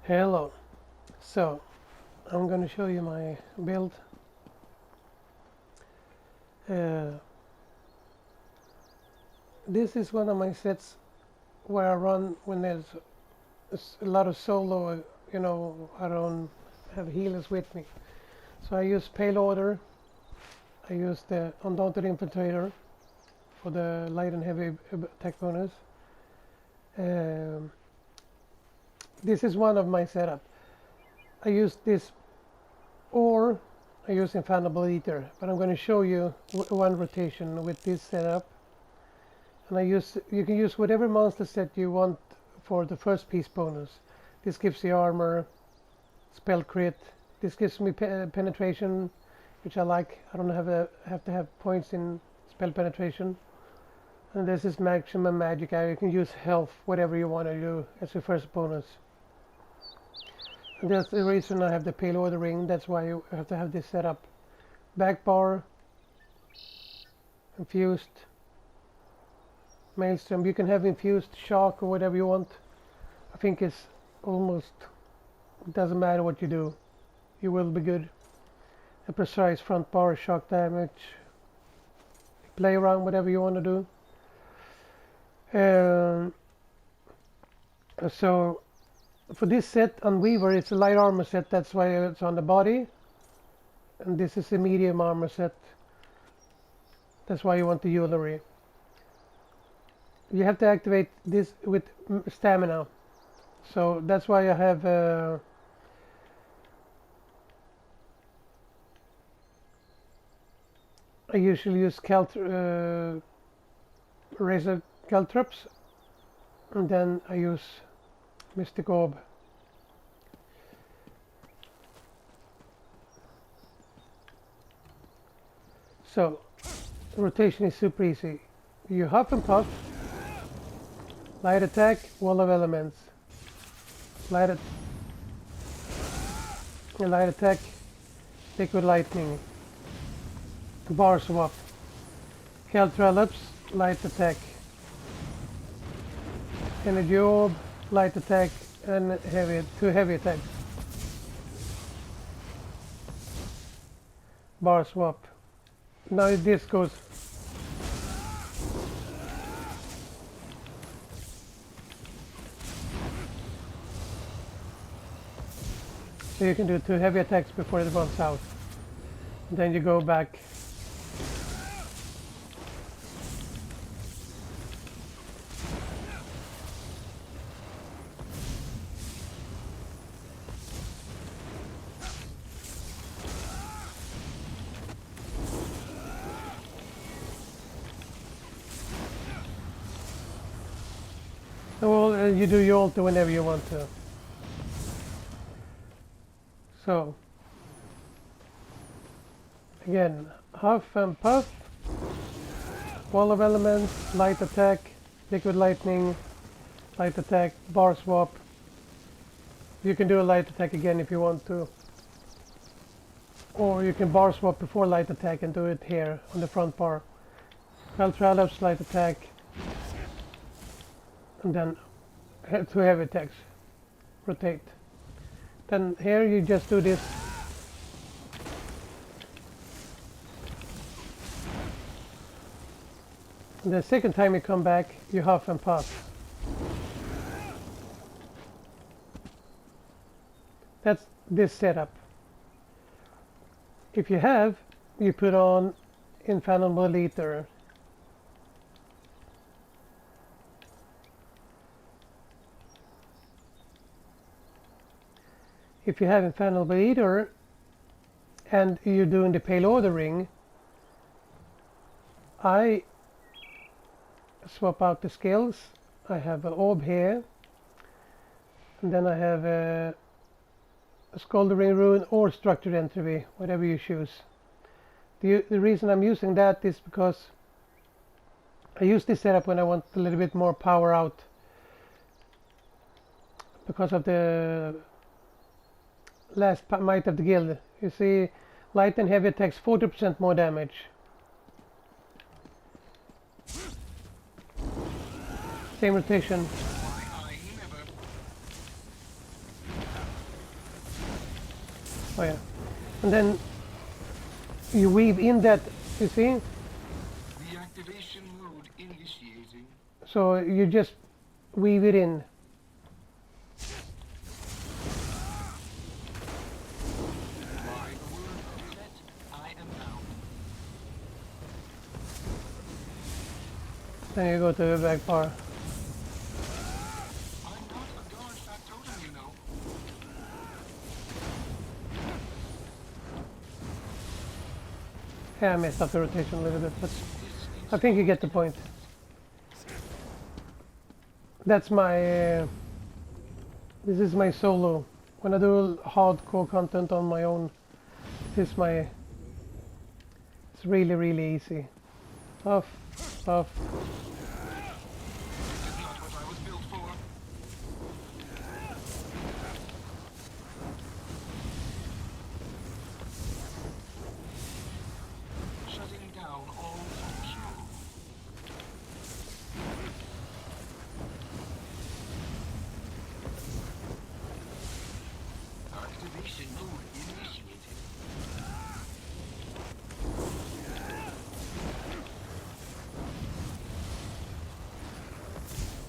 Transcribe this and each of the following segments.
Hello. So I'm going to show you my build. This is one of my sets where I run when there's a lot of solo, I don't have healers with me. So I use payloader, I use the undaunted infiltrator for the light and heavy attack bonus. This is one of my setup. I use this, or I use infallible eater, but I'm going to show you one rotation with this setup. And you can use whatever monster set you want for the first piece bonus. This gives the armor, spell crit. This gives me penetration, which I like. I don't have to have points in spell penetration. And this is maximum magic. You can use health, whatever you want to do as your first bonus. And that's the reason I have the payload ring. That's why you have to have this set up. Back bar, infused, maelstrom. You can have infused shock or whatever you want. I think it's almost, it doesn't matter what you do, you will be good. A precise front bar, shock damage. Play around whatever you want to do. So for this set on Weaver, it's a light armor set, that's why it's on the body. And this is a medium armor set. That's why you want the jewelry. You have to activate this with stamina. So that's why I have I usually use Razor Caltrops, and then I use Mystic Orb. So rotation is super easy. You huff and puff, light attack, wall of elements, light attack, liquid lightning, bar swap, Caltrops, light attack, energy orb, light attack, and two heavy attacks. Bar swap. Now this goes. So you can do two heavy attacks before it runs out. Then you go back. Well, you do your ulti whenever you want to. So, again, huff and puff, wall of elements, light attack, liquid lightning, light attack, bar swap. You can do a light attack again if you want to. Or you can bar swap before light attack and do it here on the front bar. Caltrops, light attack, and then two heavy attacks. Rotate. Then here you just do this. And the second time you come back, you huff and puff. That's this setup. If you have, you put on infallible eater. If you have infallible eater and you're doing the payload ring, I swap out the skills. I have an orb here, and then I have a Scoldering Rune or Structured Entropy, whatever you choose. The reason I'm using that is because I use this setup when I want a little bit more power out because of the last might of the guild. You see, light and heavy attacks 40% more damage. Same rotation. Oh yeah. And then you weave in that, you see? The activation mode initiating. So you just weave it in. My word set, I am bound. Then you go to the back bar. I'm not a guard factotum, you know. Yeah, I messed up the rotation a little bit, but This I think you get the point. That's my... this is my solo. When I do hardcore content on my own, this is my... It's really, really easy. Off, off. This is not what I was built for. Shutting down all function. Activation mode initiated.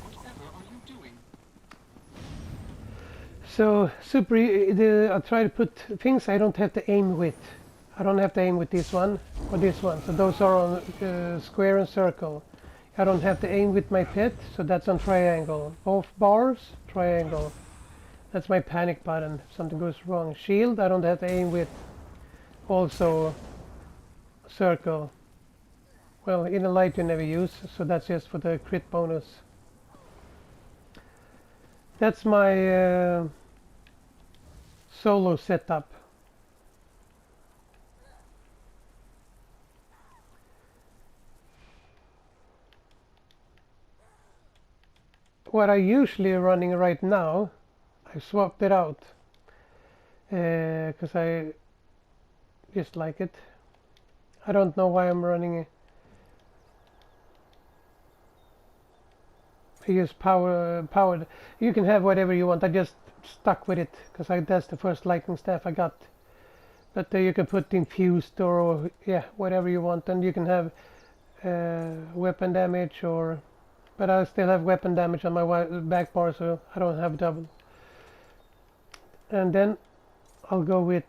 Whatever are you doing? So I try to put things I don't have to aim with. I don't have to aim with this one or this one. So those are on square and circle. I don't have to aim with my pet, so that's on triangle. Both bars, triangle. That's my panic button. If something goes wrong. Shield, I don't have to aim with. Also circle. Well, in the light you never use, so that's just for the crit bonus. That's my solo setup. What I usually running right now, I swapped it out because I just like it. I don't know why I'm running it. I use powered. You can have whatever you want. I just stuck with it because that's the first lightning staff I got. But you can put infused or yeah, whatever you want, and you can have weapon damage or. But I still have weapon damage on my back bar, so I don't have double. And then I'll go with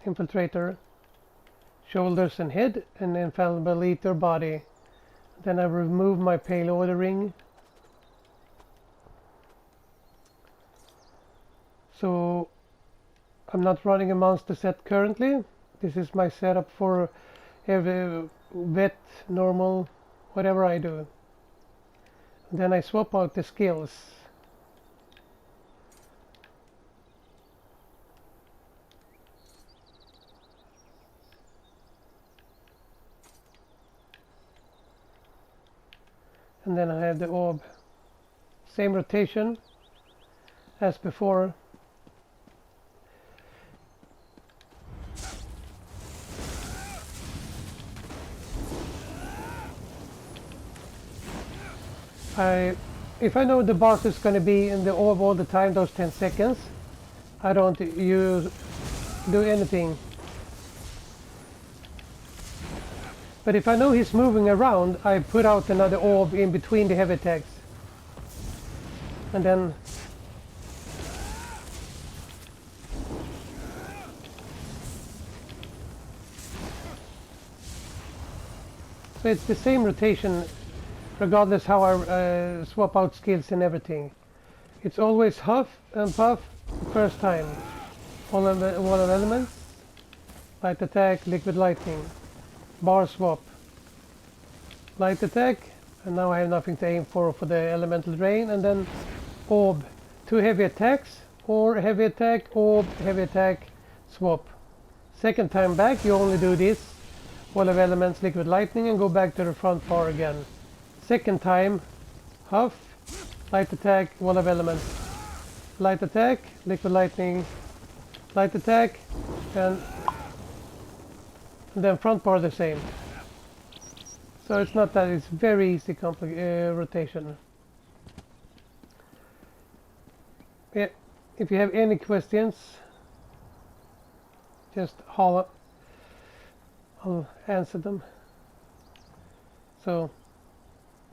infiltrator, shoulders and head, and infallible eater body. Then I remove my payload ring. So I'm not running a monster set currently. This is my setup for every vet, normal, whatever I do. Then I swap out the skills. And then I have the orb. Same rotation as before. If I know the boss is going to be in the orb all the time, those 10 seconds, I don't do anything. But if I know he's moving around, I put out another orb in between the heavy attacks. And then so it's the same rotation regardless how I swap out skills and everything. It's always huff and puff first time. Wall of elements, light attack, liquid lightning, bar swap, light attack, and now I have nothing to aim for the elemental drain, and then orb, 2 heavy attacks, or heavy attack, orb, heavy attack, swap. Second time back you only do this, wall of elements, liquid lightning, and go back to the front bar again. Second time, huff, light attack, wall of elements, light attack, liquid lightning, light attack, and then front bar the same. So it's not that, it's very easy rotation. Yeah, if you have any questions, just holler. I'll answer them. So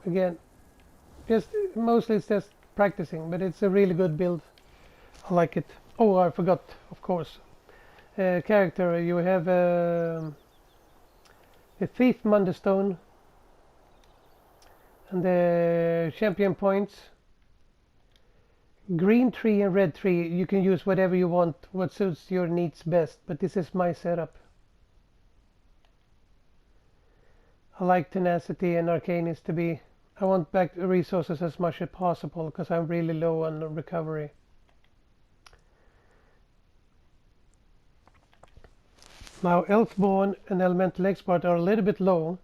again, just mostly it's just practicing, but it's a really good build. I like it. Oh, I forgot, of course. Character, you have the Thief Munderstone and the champion points. Green tree and red tree, you can use whatever you want, what suits your needs best, but this is my setup. I like tenacity and arcanist to be. I want back resources as much as possible because I'm really low on recovery. Now Elfborn and Elemental Expert are a little bit low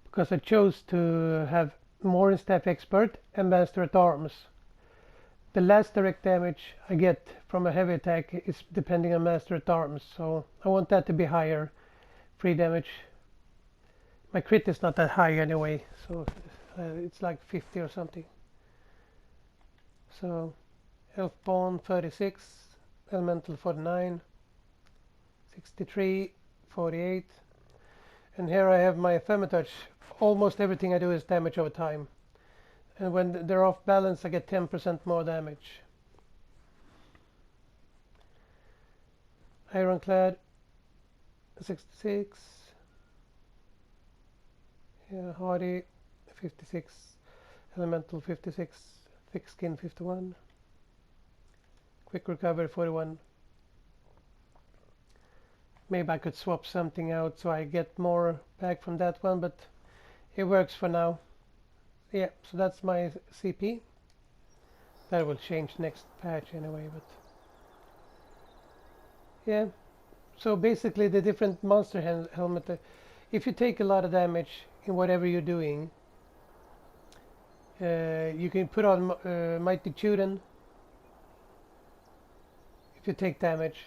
because I chose to have more in Staff Expert and Master at Arms. The last direct damage I get from a heavy attack is depending on Master at Arms, so I want that to be higher. Free damage. My crit is not that high anyway, so it's like 50 or something. So Elfborn 36, Elemental 49, 63, 48, and here I have my Thaumaturge. Almost everything I do is damage over time, and when they're off balance I get 10% more damage. Ironclad 66, yeah, Hardy 56, Elemental 56, Thick Skin 51, Quick Recovery 41. Maybe I could swap something out so I get more back from that one, but it works for now. Yeah, so that's my CP. That will change next patch anyway, but yeah. So basically the different monster helmet, if you take a lot of damage in whatever you're doing, you can put on Mighty Tudor. If you take damage,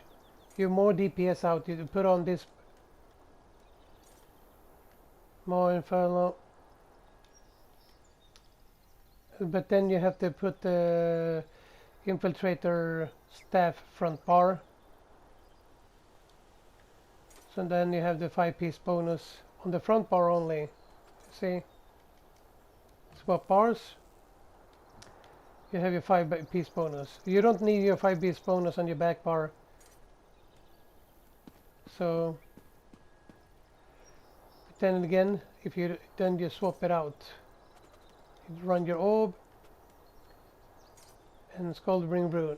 you're more DPS out, you put on this more Inferno, but then you have to put the Infiltrator staff front bar, so then you have the 5-piece bonus on the front bar only. See, swap bars, you have your 5-piece bonus. You don't need your 5-piece bonus on your back bar. So then again, if you then you swap it out, you run your orb and Skullbring Rune.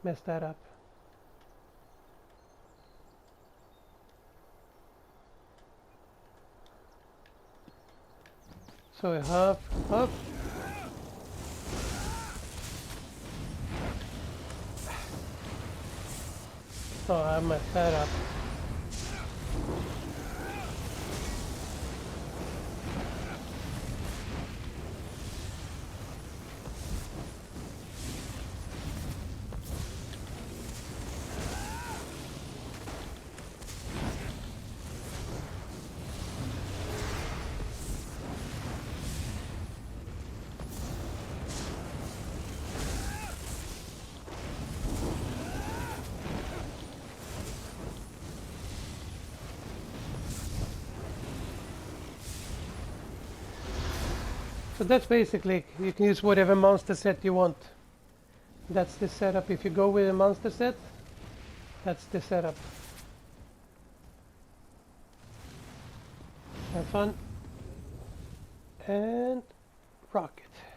Mess that up. So a huff. Oh, I messed that up. So that's basically, you can use whatever monster set you want. That's the setup. If you go with a monster set, that's the setup. Have fun and rock it.